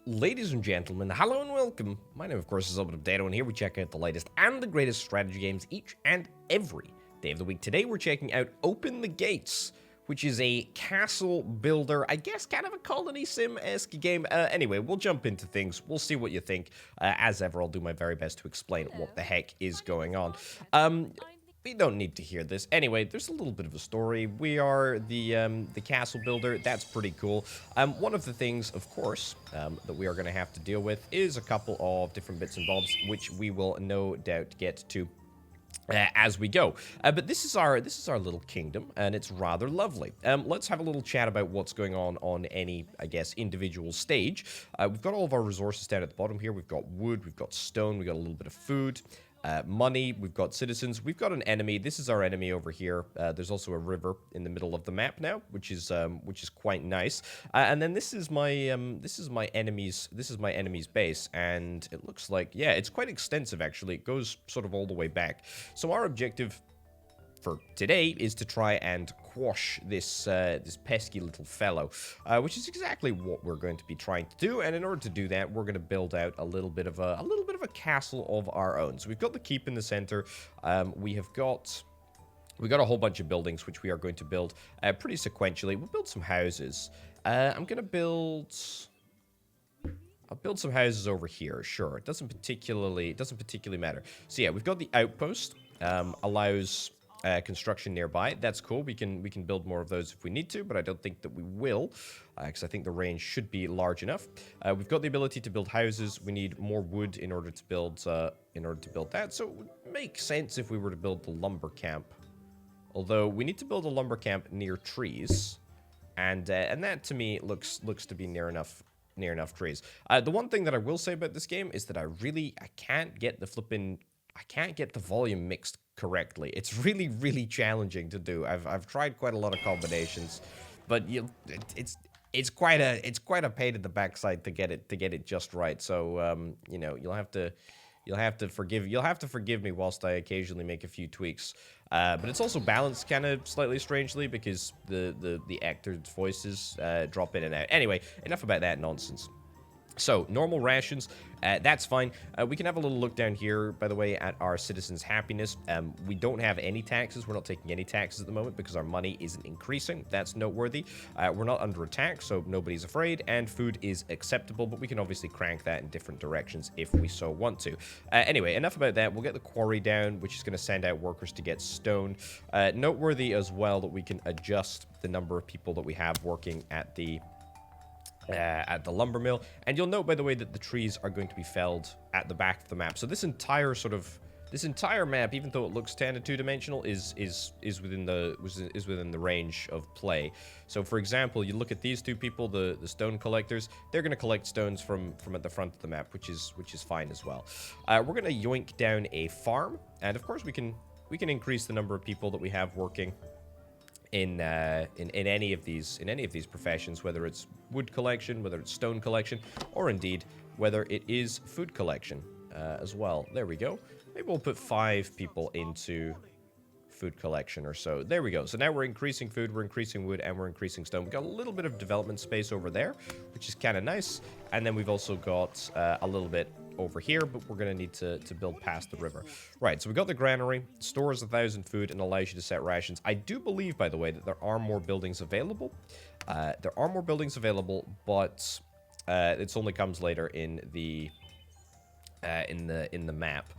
Ladies and gentlemen, hello and welcome. My name, of course, is Potato, and here we check out the latest and the greatest strategy games each and every day of the week. Today, we're checking out Open the Gates, which is a castle builder, I guess kind of a colony sim-esque game. Anyway, we'll jump into things. We'll see what you think. As ever, I'll do my very best to explain what the heck is going on. We don't need to hear this. Anyway, there's a little bit of a story. We are the castle builder. That's pretty cool. One of the things, of course, that we are going to have to deal with is a couple of different bits and bobs, which we will no doubt get to as we go. But this is our little kingdom, and it's rather lovely. Let's have a little chat about what's going on any, I guess, individual stage. We've got all of our resources down at the bottom here. We've got wood, we've got stone, we've got a little bit of food. Money, we've got citizens, we've got an enemy. This is our enemy over here. There's also a river in the middle of the map now, which is quite nice. And then this is my enemy's base, and it looks like, yeah, it's quite extensive actually. It goes sort of all the way back. So our objective for today is to try and quash this this pesky little fellow, which is exactly what we're going to be trying to do. And in order to do that, we're going to build out a little bit of a castle of our own. So we've got the keep in the center. We got a whole bunch of buildings which we are going to build pretty sequentially. We'll build some houses. I'll build some houses over here. Sure, it doesn't particularly matter. So yeah, we've got the outpost. Allows construction nearby. That's cool. We can build more of those if we need to, but I don't think that we will, because I think the range should be large enough. We've got the ability to build houses. We need more wood in order to build that. So it would make sense if we were to build the lumber camp. Although we need to build a lumber camp near trees, and that to me looks to be near enough trees. The one thing that I will say about this game is that I can't get the volume mixed correctly. It's really, really challenging to do. I've tried quite a lot of combinations, but it's quite a pain in the backside to get it just right. So you know, you'll have to forgive me whilst I occasionally make a few tweaks. But it's also balanced kind of slightly strangely because the actors' voices drop in and out. Anyway, enough about that nonsense. So, normal rations, that's fine. We can have a little look down here, by the way, at our citizens' happiness. We don't have any taxes. We're not taking any taxes at the moment because our money isn't increasing. That's noteworthy. We're not under attack, so nobody's afraid, and food is acceptable, but we can obviously crank that in different directions if we so want to. Anyway, enough about that. We'll get the quarry down, which is going to send out workers to get stone. Noteworthy as well that we can adjust the number of people that we have working at the lumber mill. And you'll note, by the way, that the trees are going to be felled at the back of the map. So this entire map, even though it looks kind of two-dimensional, is within the range of play. So for example, you look at these two people, the stone collectors. They're going to collect stones from at the front of the map, which is fine as well. We're going to yoink down a farm, and of course we can increase the number of people that we have working in any of these professions, whether it's wood collection, whether it's stone collection, or indeed whether it is food collection as well. There we go. Maybe we'll put 5 people into food collection or so. There we go. So now we're increasing food, we're increasing wood, and we're increasing stone. We've got a little bit of development space over there, which is kind of nice. And then we've also got a little bit over here, but we're going to need to build past the river. Right, so we got the granary, stores 1,000 food, and allows you to set rations. I do believe, by the way, that there are more buildings available. But it only comes later in the map.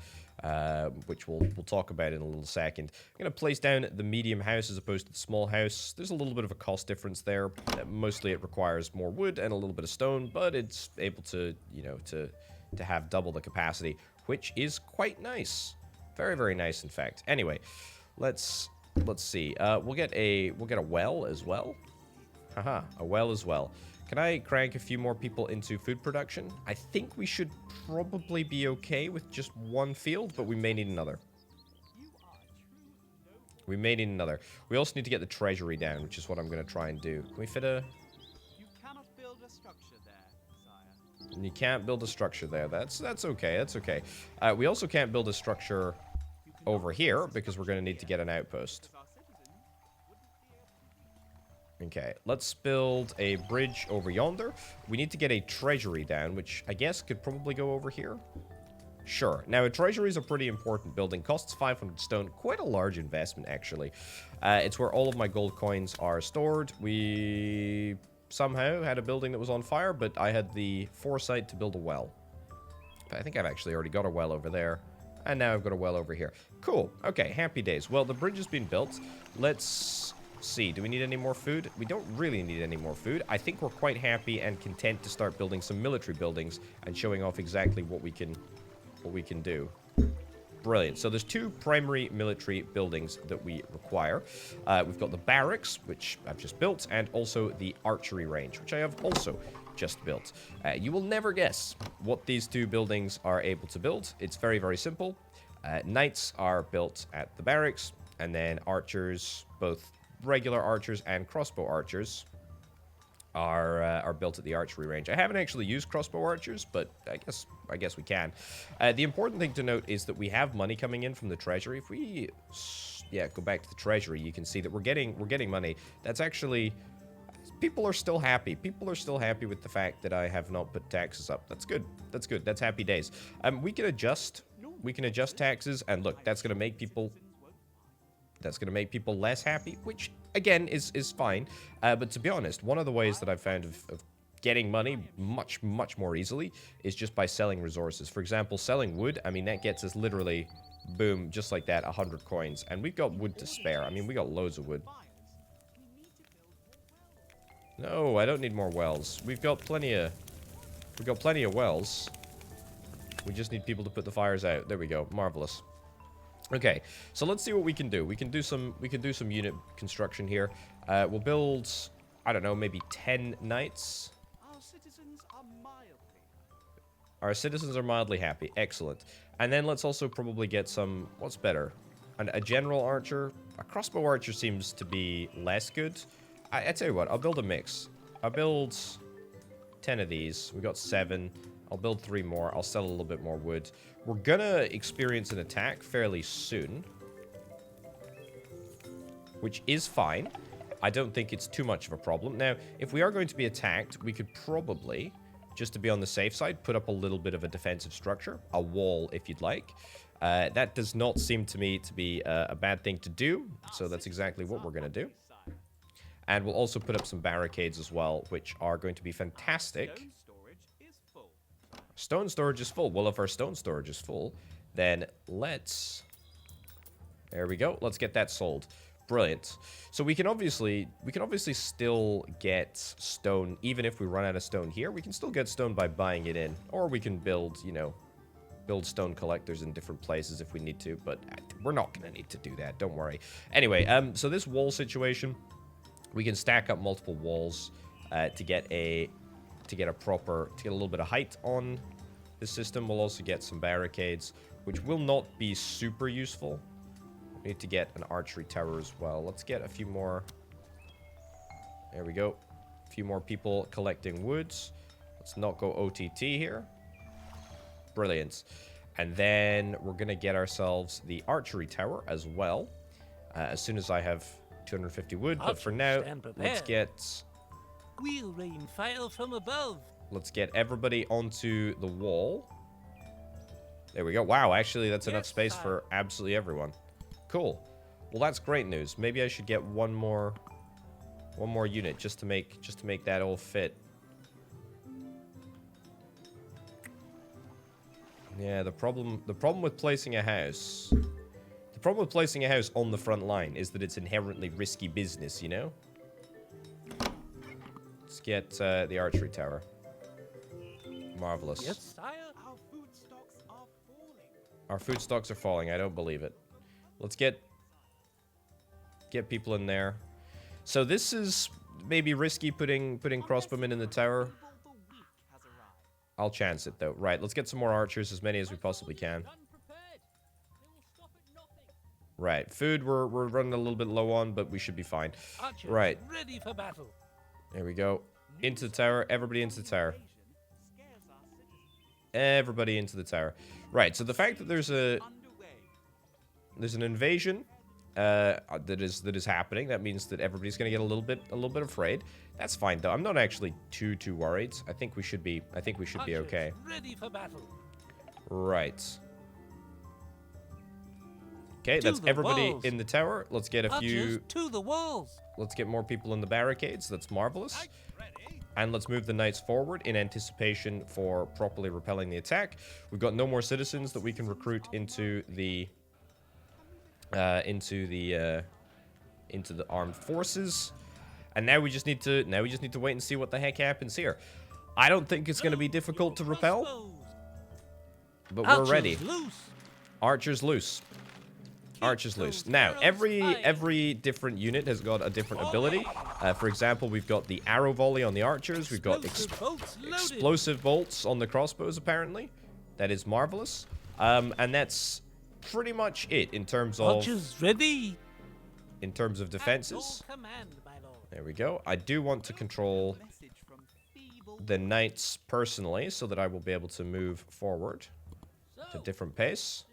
Which we'll talk about in a little second. I'm going to place down the medium house as opposed to the small house. There's a little bit of a cost difference there. Mostly it requires more wood and a little bit of stone, but it's able to, you know, to have double the capacity, which is quite nice. Very, very nice, in fact. Anyway, let's see. We'll get a well as well. Haha, a well as well. Can I crank a few more people into food production? I think we should probably be okay with just one field, but we may need another. We also need to get the treasury down, which is what I'm going to try and do. Can we fit a... You cannot build a structure there, sire. You can't build a structure there. That's okay. That's okay. We also can't build a structure over here because we're going to need to get an outpost. Okay, let's build a bridge over yonder. We need to get a treasury down, which I guess could probably go over here. Sure. Now, a treasury is a pretty important building. Costs 500 stone. Quite a large investment, actually. It's where all of my gold coins are stored. We somehow had a building that was on fire, but I had the foresight to build a well. I think I've actually already got a well over there. And now I've got a well over here. Cool. Okay, happy days. Well, the bridge has been built. Let's see. Do we need any more food? We don't really need any more food. I think we're quite happy and content to start building some military buildings and showing off exactly what we can do. Brilliant. So there's two primary military buildings that we require. We've got the barracks, which I've just built, and also the archery range, which I have also just built. You will never guess what these two buildings are able to build. It's very, very simple. Knights are built at the barracks, and then archers, both regular archers and crossbow archers, are built at the archery range. I haven't actually used crossbow archers, but I guess we can. The important thing to note is that we have money coming in from the treasury. If we go back to the treasury, you can see that we're getting money. That's actually, people are still happy. People are still happy with the fact that I have not put taxes up. That's good. That's good. That's happy days. We can adjust taxes, and look, that's going to make people less happy, which again is fine. But to be honest, one of the ways that I've found of getting money much more easily is just by selling resources. For example, selling wood. I mean, that gets us literally, boom, just like that, 100 coins, and we've got wood to spare. I mean, we got loads of wood. No, I don't need more wells. We've got plenty of wells. We just need people to put the fires out. There we go. Marvelous. Okay, so let's see what we can do. We can do some unit construction here. We'll build, I don't know, maybe 10 knights. Our citizens are mildly happy. Our citizens are mildly happy. Excellent. And then let's also probably get some, what's better? A general archer. A crossbow archer seems to be less good. I tell you what, I'll build a mix. I'll build 10 of these. We got 7. I'll build 3 more. I'll sell a little bit more wood. We're gonna experience an attack fairly soon, which is fine. I don't think it's too much of a problem. Now, if we are going to be attacked, we could probably, just to be on the safe side, put up a little bit of a defensive structure, a wall if you'd like. That does not seem to me to be a bad thing to do, so that's exactly what we're gonna do. And we'll also put up some barricades as well, which are going to be fantastic. Stone storage is full. Well, if our stone storage is full, then let's... There we go. Let's get that sold. Brilliant. So we can obviously still get stone, even if we run out of stone here. We can still get stone by buying it in. Or we can build, build stone collectors in different places if we need to. But we're not going to need to do that. Don't worry. Anyway, so this wall situation, we can stack up multiple walls to get a little bit of height on the system. We'll also get some barricades, which will not be super useful. We need to get an archery tower as well. Let's get a few more. There we go. A few more people collecting woods. Let's not go OTT here. Brilliant. And then we're going to get ourselves the archery tower as well. As soon as I have 250 wood. But for now, let's get... We'll rain fire from above. Let's get everybody onto the wall. There we go. Wow, actually, that's enough space for absolutely everyone. Cool. Well, that's great news. Maybe I should get one more unit just to make that all fit. Yeah, the problem with placing a house. The problem with placing a house on the front line is that it's inherently risky business, you know? Let's get the archery tower. Marvelous. Yes, sire. Our food stocks are falling. Our food stocks are falling. I don't believe it. Let's get people in there. So this is maybe risky putting crossbowmen in the tower. The weak has arrived. I'll chance it though. Right, let's get some more archers, as many as we possibly can. Right, food we're running a little bit low on, but we should be fine. Archers Right. ready for battle. There we go. Into the tower. Everybody into the tower. Scares our citizens. Everybody into the tower. Right, so the fact that there's Underway. an invasion that is happening. That means that everybody's gonna get a little bit afraid. That's fine though. I'm not actually too worried. I think we should be okay. Ready for battle. Right. Okay, that's everybody in the tower. Let's get a few. To the walls. Let's get more people in the barricades. That's marvelous. And let's move the knights forward in anticipation for properly repelling the attack. We've got no more citizens that we can recruit into the armed forces. And now we just need to wait and see what the heck happens here. I don't think it's going to be difficult to repel, but we're ready. Loose. Archers loose. Archers loose. Now, every different unit has got a different ability. For example, we've got the arrow volley on the archers. We've got explosive bolts on the crossbows, apparently. That is marvelous. And that's pretty much it in terms of... Archers ready. In terms of defenses. There we go. I do want to control the knights personally so that I will be able to move forward at a different pace.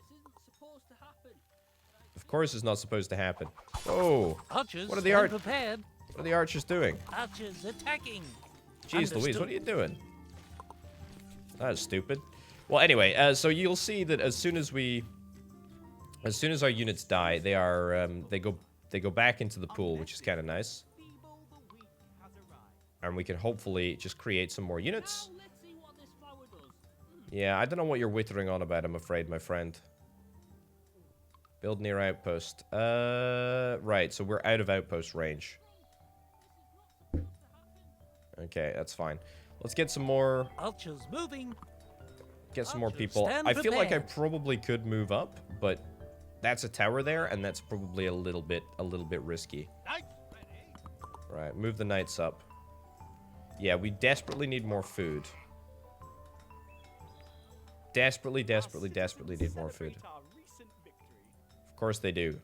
Of course, it's not supposed to happen. Oh, what are the archers doing? Archers attacking. Jeez Louise, what are you doing? That's stupid. Well, anyway, so you'll see that as soon as our units die, they go back into the pool, which is kind of nice. And we can hopefully just create some more units. Yeah, I don't know what you're whittering on about, I'm afraid, my friend. Build near outpost. Right, so we're out of outpost range. Okay, that's fine. Let's get some more... Archers moving. Get some more people. I feel like I probably could move up, but that's a tower there, and that's probably a little bit risky. Right, move the knights up. Yeah, we desperately need more food. Desperately need more food. Of course they do. You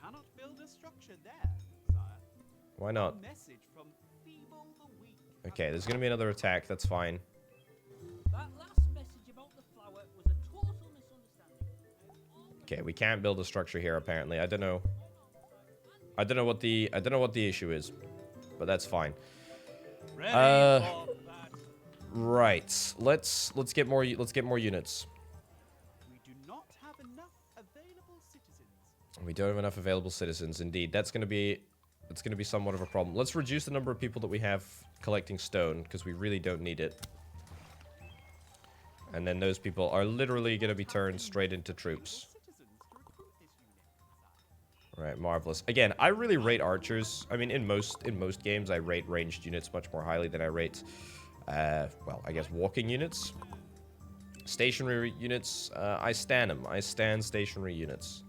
cannot build a structure there, sire. Why not? Okay, there's gonna be another attack. That's fine. That last message about the flower was a total misunderstanding. Okay, we can't build a structure here apparently. I don't know what the issue is, but that's fine. Right. Let's get more units. We don't have enough available citizens, indeed. That's going to be somewhat of a problem. Let's reduce the number of people that we have collecting stone, because we really don't need it. And then those people are literally going to be turned straight into troops. Right, marvelous. Again, I really rate archers. I mean, in most games, I rate ranged units much more highly than I rate, well, I guess walking units. Stationary units, I stan them. I stan stationary units.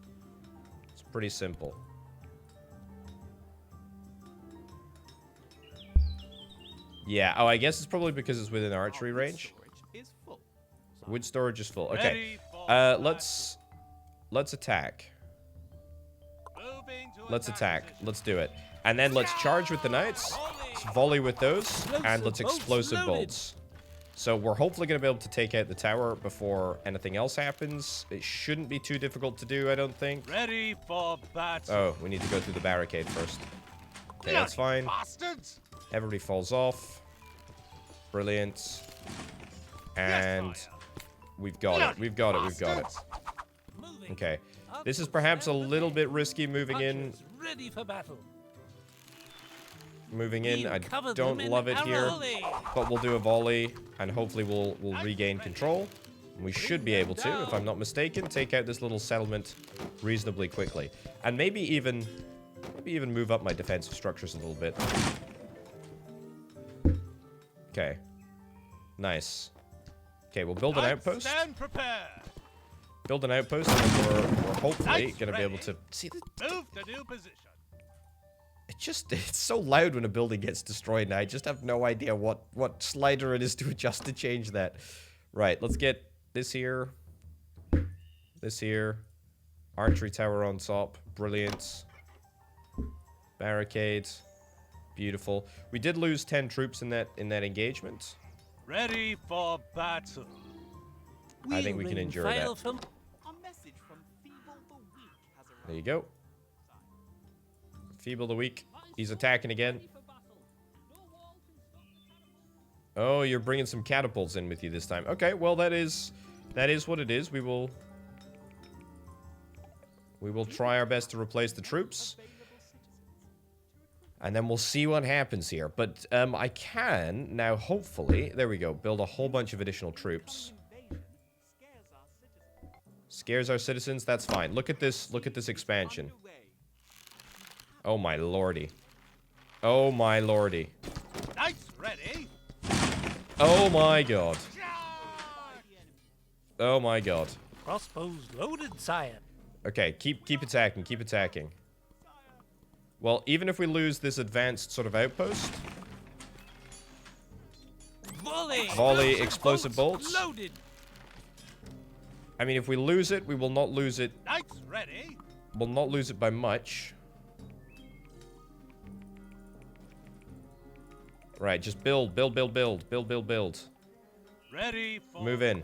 It's pretty simple. Yeah, oh, I guess it's probably because it's within archery range. Wood storage is full. Okay, let's attack. Let's attack. Let's do it. And then let's charge with the knights. Let's volley with those. And let's explosive bolts. So we're hopefully going to be able to take out the tower before anything else happens. It shouldn't be too difficult to do, I don't think. Ready for battle. Oh, we need to go through the barricade first. Okay, that's fine. Everybody falls off. Brilliant. And we've got it. We've got it. We've got it. Okay. This is perhaps a little bit risky moving in. Ready for battle. Moving in, I don't love it here, but we'll do a volley, and hopefully we'll regain control. We should be able to, if I'm not mistaken, take out this little settlement reasonably quickly, and maybe even move up my defensive structures a little bit. Okay, nice. Okay, we'll build an outpost. Build an outpost, and then we're hopefully going to be able to see the. Move to new position. It's so loud when a building gets destroyed now. I just have no idea what slider it is to adjust to change that. Right, let's get this here. This here. Archery tower on top. Brilliant. Barricade. Beautiful. We did lose 10 troops in that engagement. Ready for battle. I think we can endure that. There you go. Feeble the weak. He's attacking again. Ready for battle. No wall can stop the catapult. Oh, you're bringing some catapults in with you this time. Okay, well, that is what it is. We will try our best to replace the troops. And then we'll see what happens here. But I can now, hopefully, there we go, build a whole bunch of additional troops. Scares our citizens? That's fine. Look at this expansion. Oh my lordy. Oh my lordy. Knights ready. Oh my god. Oh my god. Crossbows loaded, sire. Okay, keep attacking, keep attacking. Well, even if we lose this advanced sort of outpost. Volley explosive bolts. Loaded. I mean, if we lose it, we will not lose it. Knights ready. We'll not lose it by much. Right, just build. Ready for Move in.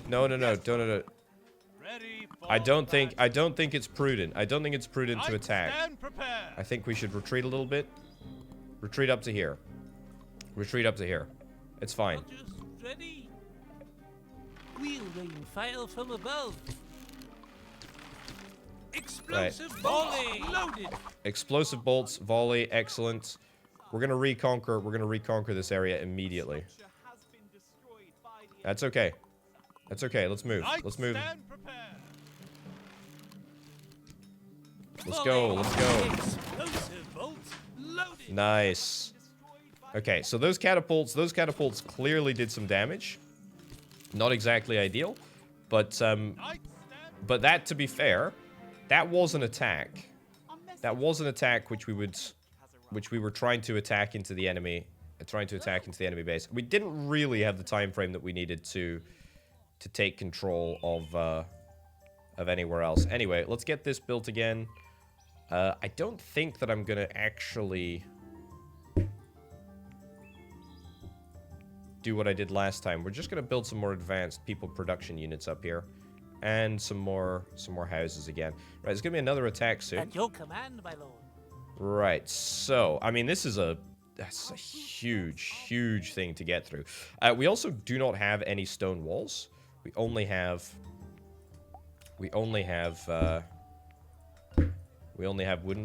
No. Ready for I don't think it's prudent. I don't think it's prudent to Knights attack. stand prepared. I think we should retreat a little bit. Retreat up to here. Retreat up to here. It's fine. Just ready. We'll rain fire from above. Explosive volley loaded. Explosive bolts, volley, excellent. We're gonna reconquer this area immediately. That's okay. That's okay. Let's move. Let's move. Stand prepared. Let's go. Let's go. Explosive bolts loaded. Nice. Okay, so those catapults clearly did some damage. Not exactly ideal, but that, to be fair, that was an attack. That was an attack which we were trying to attack into the enemy, base. We didn't really have the time frame that we needed to take control of anywhere else. Anyway, let's get this built again. I don't think that I'm gonna actually do what I did last time. We're just gonna build some more advanced people production units up here, and some more houses again. Right, there's gonna be another attack soon. At your command, my lord. Right, so I mean, that's a huge thing to get through. We also do not have any stone walls. We only have wooden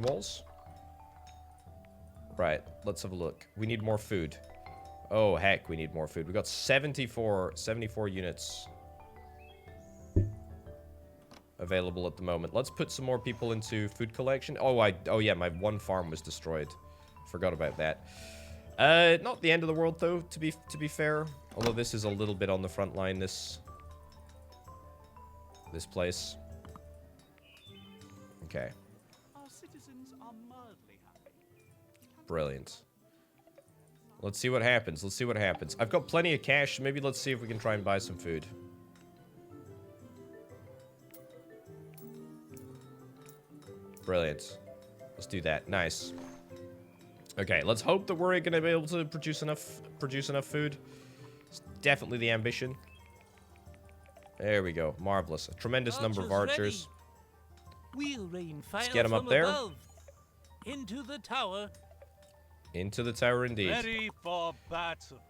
walls. Right, let's have a look. We need more food. Oh, heck, we need more food. We got 74 units available at the moment. Let's put some more people into food collection. Oh yeah, my one farm was destroyed. Forgot about that. Not the end of the world though, to be fair. Although this is a little bit on the front line, this place. Okay. Our citizens are mildly happy. Brilliant. Let's see what happens. Let's see what happens. I've got plenty of cash. Maybe let's see if we can try and buy some food. Brilliant. Let's do that. Nice. Okay, let's hope that we're going to be able to produce enough food. It's definitely the ambition. There we go. Marvelous. A tremendous number of archers. We'll rain fire Let's get 'em up there. above. Into the tower. Into the tower indeed. Ready for battle.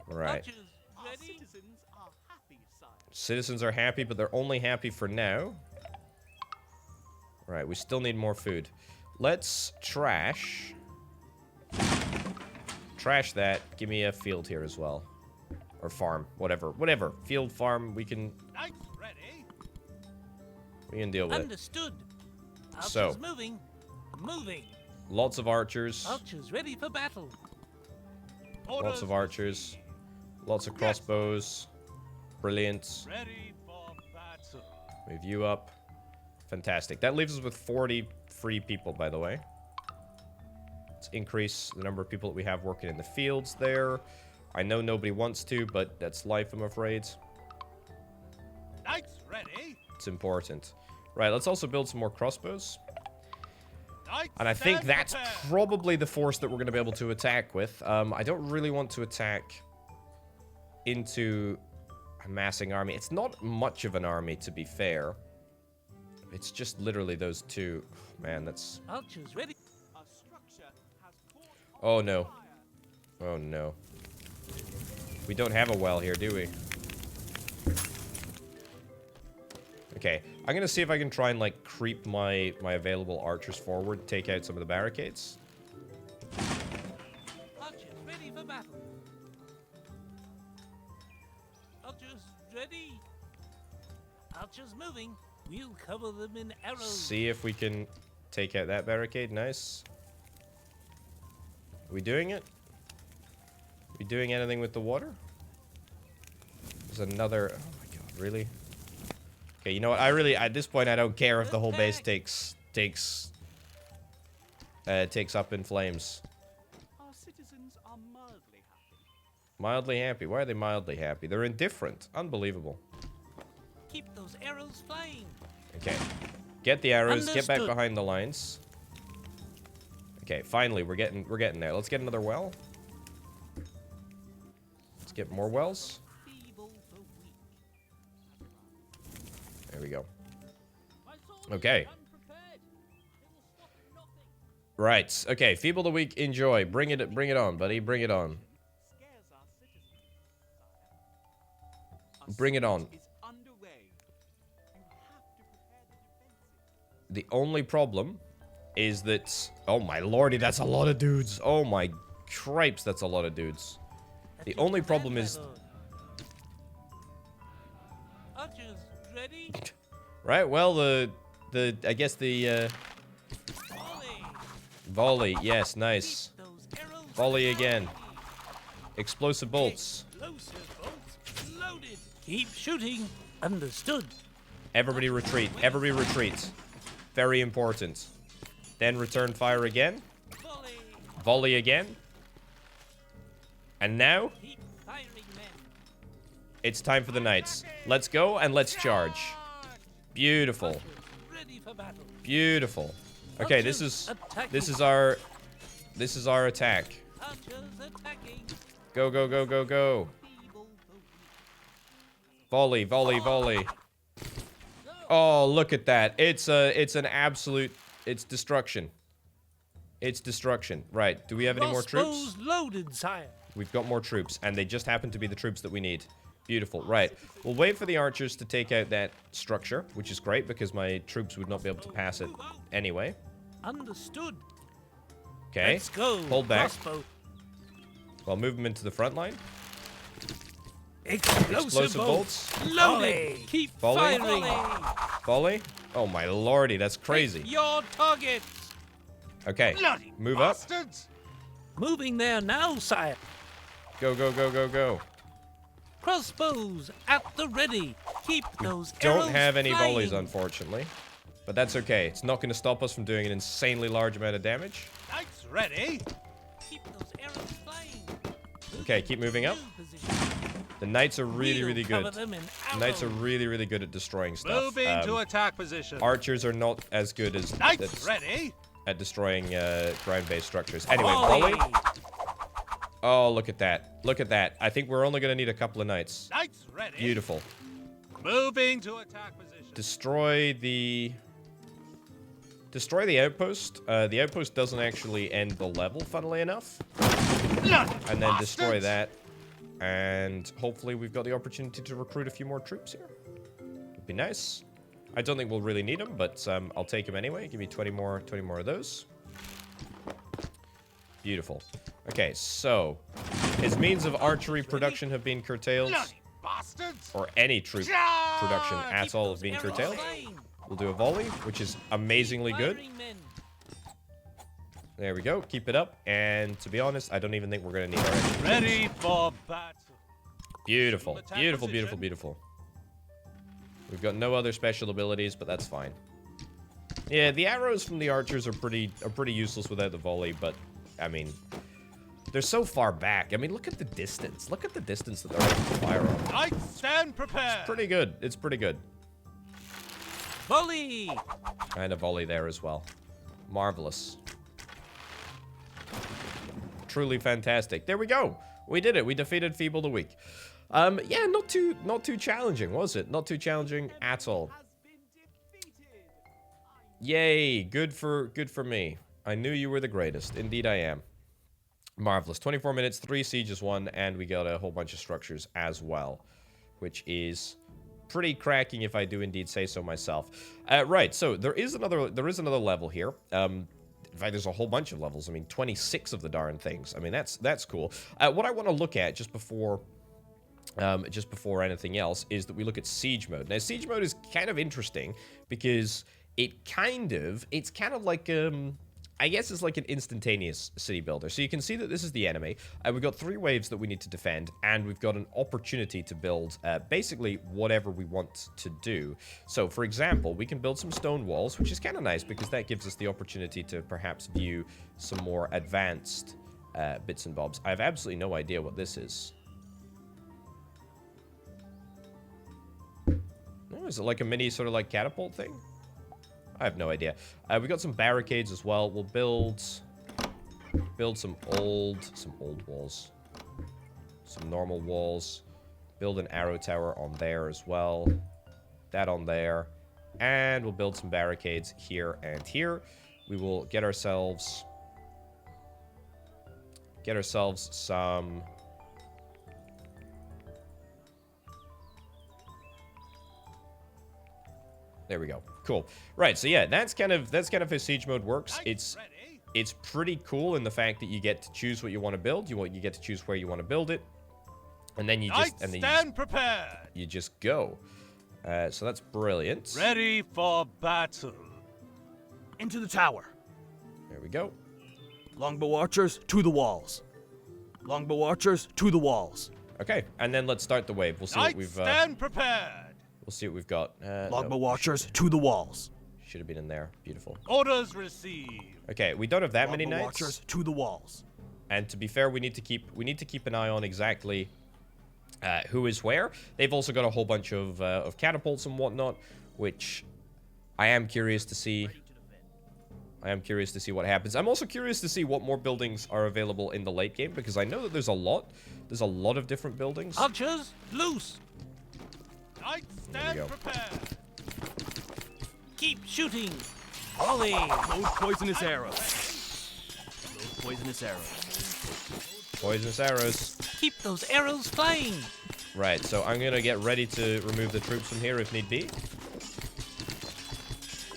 Right. Archers Our ready. citizens are happy, sire. Citizens are happy, but they're only happy for now. Right, we still need more food. Let's trash that. Give me a field here as well. Or farm. Whatever. Field, farm, we can Knights ready. deal with it. Understood. Archers So. moving. Lots of archers. Archers ready for battle. Lots of archers. Lots of crossbows. Brilliant. Ready for battle. Move you up. Fantastic. That leaves us with 40 free people, by the way. Let's increase the number of people that we have working in the fields there. I know nobody wants to, but that's life, I'm afraid. Knights ready. It's important. Right, let's also build some more crossbows. Knights And I think stand that's prepared. probably the force that we're going to be able to attack with. I don't really want to attack into a massing army. It's not much of an army, to be fair. It's just literally those two. Man, that's... Archers ready. A structure has caught Oh, no. fire. Oh, no. We don't have a well here, do we? Okay, I'm gonna see if I can try and, like, creep my available archers forward, take out some of the barricades. Archers ready for battle. Archers ready. Archers moving. We'll cover them in arrows. See if we can take out that barricade. Nice. We doing it? We doing anything with the water? There's another... Oh my god, really? Okay, you know what? At this point, I don't care if the whole base takes up in flames. Our citizens are mildly happy. Mildly happy. Why are they mildly happy? They're indifferent. Unbelievable. Keep those arrows flying. Okay. Get the arrows. Get back Understood. behind the lines. Okay, finally, we're getting there. Let's get another well. Let's get more wells. Feeble the weak. There we go. My soldiers Okay. are unprepared. They will stop at nothing. Right. Okay. Feeble the weak. Enjoy. Bring it on, buddy. Bring it on. Scares our citizens, sire. A Bring it on. siege is underway. You have to prepare the defenses. The only problem is that... Oh my lordy, that's a lot of dudes. Oh my cripes, that's a lot of dudes. The At your only command, problem my is... lord. Archers ready. Right, well, I guess the, Volley. volley. Yes, nice. Keep those arrows Volley again. flying. Explosive bolts. Explosive bolts loaded. Keep shooting. Understood. Everybody retreat. Everybody retreat. Very important. Then return fire again. Volley. Volley again. And now, Keep firing, men. it's time for the knights. Let's go and let's charge. Beautiful. Archers ready for battle. Beautiful. Okay, this is our attack. Archers attacking. Go, go, go, go, go. Feeble the weak. Volley, volley, volley. Oh, look at that. It's an absolute, it's destruction. It's destruction. Right, do we have any more troops? Crossbows loaded, sire. We've got more troops, and they just happen to be the troops that we need. Beautiful. Right, we'll wait for the archers to take out that structure, which is great because my troops would not be able to pass it anyway. Understood. Okay, Let's go. hold back. Crossbow. I'll move them into the front line. Explosive bolts. Loaded. Volley. Keep Volley. firing. Volley. Oh my lordy, that's crazy. Hit your target. Okay, Bloody move up. bastards! Moving there now, sire. Go, go, go, go, go. Crossbows at the ready. Keep those Don't arrows have any flying. volleys, unfortunately. But that's okay. It's not going to stop us from doing an insanely large amount of damage. Knights ready? Keep those arrows flying. Okay, keep moving up. New position. The knights are really, We'll really cover good. them in The knights are arrows. really, really good at destroying stuff. Moving to attack position. Archers are not as good as Knights ready? at destroying ground-based structures. Anyway, Volley. volley. Oh, look at that. Look at that. I think we're only going to need a couple of knights. Knights ready? Beautiful. Moving to attack position. Destroy the outpost. The outpost doesn't actually end the level, funnily enough. Bloody And then destroy bastards! that. And hopefully we've got the opportunity to recruit a few more troops here. Would be nice. I don't think we'll really need them, but I'll take them anyway. Give me 20 more of those. Beautiful. Okay, so his means of archery production have been curtailed, Bloody bastards! or any troop Charge! production at Keep all those have been arrows curtailed. flying. We'll do a volley, which is amazingly good. Firing, men. There we go. Keep it up. And to be honest, I don't even think we're going to need our extra troops. Ready for battle. Beautiful. Attack Beautiful, position. beautiful, beautiful. We've got no other special abilities, but that's fine. Yeah, the arrows from the archers are pretty useless without the volley, but I mean, they're so far back. I mean, look at the distance. Look at the distance that they're able to fire on. Knights stand prepared. Pretty good. It's pretty good. Volley. And a volley there as well. Marvelous. Truly fantastic. There we go. We did it. We defeated Feeble the Weak. Yeah, not too challenging, was it? Not too challenging at all. Has been defeated. Yay, good for me. I knew you were the greatest. Indeed I am. Marvelous. 24 minutes, 3 sieges won, and we got a whole bunch of structures as well, which is pretty cracking if I do indeed say so myself. Right, so there is another level here. In fact, there's a whole bunch of levels. I mean, 26 of the darn things. I mean, that's cool. What I want to look at just before anything else is that we look at siege mode. Now, siege mode is kind of interesting because it's kind of like I guess it's like an instantaneous city builder. So you can see that this is the enemy. We've got 3 waves that we need to defend, and we've got an opportunity to build basically whatever we want to do. So, for example, we can build some stone walls, which is kind of nice because that gives us the opportunity to perhaps view some more advanced bits and bobs. I have absolutely no idea what this is. Oh, is it like a mini sort of like catapult thing? I have no idea. We got some barricades as well. We'll build some old walls, some normal walls. Build an arrow tower on there as well. That on there, and we'll build some barricades here and here. We will get ourselves some. There we go. Cool. Right, so yeah, that's kind of how siege mode works. It's pretty cool in the fact that you get to choose what you want to build. You get to choose where you want to build it. And then you just go. So that's brilliant. Ready for battle. Into the tower. There we go. Longbow archers, to the walls. Longbow archers, to the walls. Okay, and then let's start the wave. We'll see what we've stand prepared. We'll see what we've got. Longbow no, archers, to the walls. Should have been in there. Beautiful. Orders received. Okay, we don't have that many Longbow knights. archers, to the walls. And to be fair, we need to keep an eye on exactly who is where. They've also got a whole bunch of catapults and whatnot, which I am curious to see. I am curious to see what happens. I'm also curious to see what more buildings are available in the late game, because I know that there's a lot. There's a lot of different buildings. Archers, loose. Knights, stand go. prepared. Keep shooting. Volley. Load poisonous arrows. Load poisonous arrows. Poisonous arrows. Keep those arrows flying. Right, so I'm gonna get ready to remove the troops from here if need be.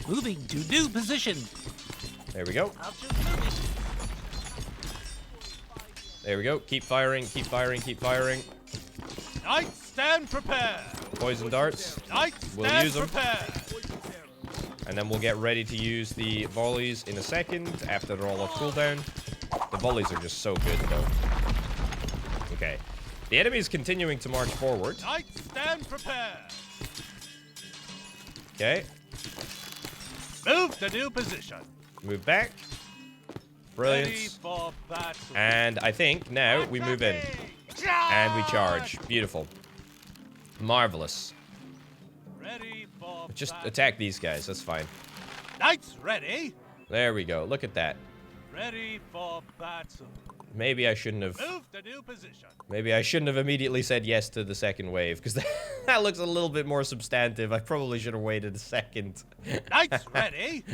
Moving to new position. There we go. Archers moving. There we go. Keep firing, keep firing, keep firing. Knights, stand prepared. Poison darts. Knights, We'll stand use 'em. prepared. And then we'll get ready to use the volleys in a second after they're all off cooldown. The volleys are just so good, though. Okay. The enemy is continuing to march forward. Knights, stand prepared. Okay. Move to new position. Move back. Ready Brilliant. for battle. And I think now we move in. And we charge. Beautiful. Marvelous. Ready for Just battle. attack these guys. That's fine. Knights ready. There we go. Look at that. Ready for battle. Maybe I shouldn't have... Move to new position. Maybe I shouldn't have immediately said yes to the second wave, because that looks a little bit more substantive. I probably should have waited a second. Knights ready.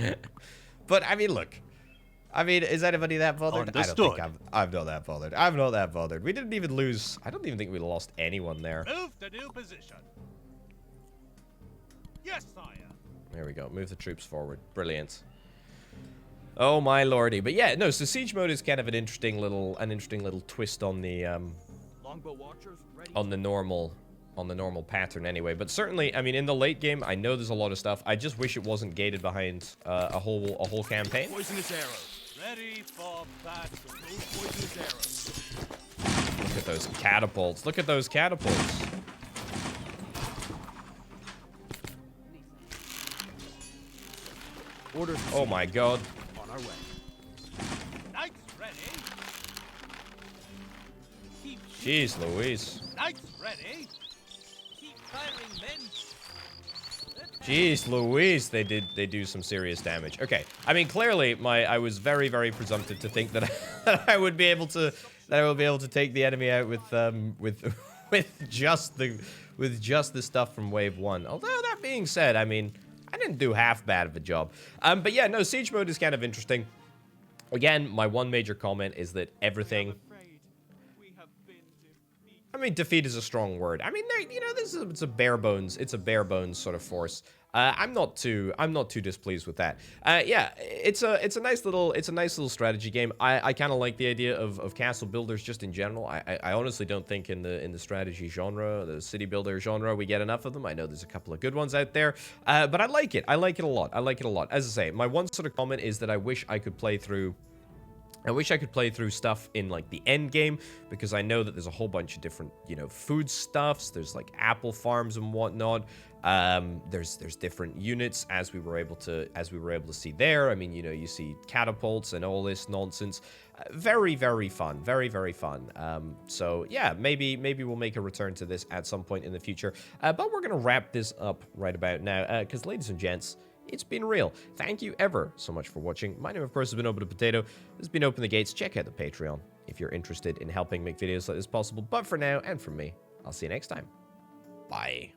But, I mean, look. I mean, is anybody that bothered? Understood. I don't think I'm not that bothered. I'm not that bothered. We didn't even lose... I don't even think we lost anyone there. Move to new position. Yes, sire. There we go. Move the troops forward. Brilliant. Oh my lordy. But yeah, no, so siege mode is kind of an interesting little twist on the Longbow archers, ready. on the normal pattern anyway. But certainly, I mean, in the late game, I know there's a lot of stuff. I just wish it wasn't gated behind a whole campaign. Poisonous arrows. Ready for battle. Load poisonous arrows. Look at those catapults. Look at those catapults. Orders. Oh my god. On our way. Knights ready. Keep Jeez Louise. Knights ready. Keep firing, men. Jeez Louise, they do some serious damage. Okay, I mean clearly I was very presumptive to think that I would be able to take the enemy out with just the stuff from wave 1. Although that being said, I mean I didn't do half bad of a job. But yeah, no, siege mode is kind of interesting. Again, my one major comment is that everything... Afraid we have been defeated. I mean, defeat is a strong word. I mean, you know, it's a bare bones. It's a bare bones sort of force. I'm not too displeased with that. Yeah, it's a nice little strategy game. I kind of like the idea of castle builders just in general. I honestly don't think in the strategy genre, the city builder genre, we get enough of them. I know there's a couple of good ones out there, but I like it. I like it a lot. I like it a lot. As I say, my one sort of comment is that I wish I could play through stuff in, like, the end game, because I know that there's a whole bunch of different, you know, foodstuffs. There's, like, apple farms and whatnot. There's different units, as we were able to see there. I mean, you know, you see catapults and all this nonsense. Very, very fun. Very, very fun. So, yeah, maybe we'll make a return to this at some point in the future. But we're going to wrap this up right about now, because, ladies and gents, it's been real. Thank you ever so much for watching. My name, of course, has been Open the Potato. This has been Open the Gates. Check out the Patreon if you're interested in helping make videos like this possible. But for now, and from me, I'll see you next time. Bye.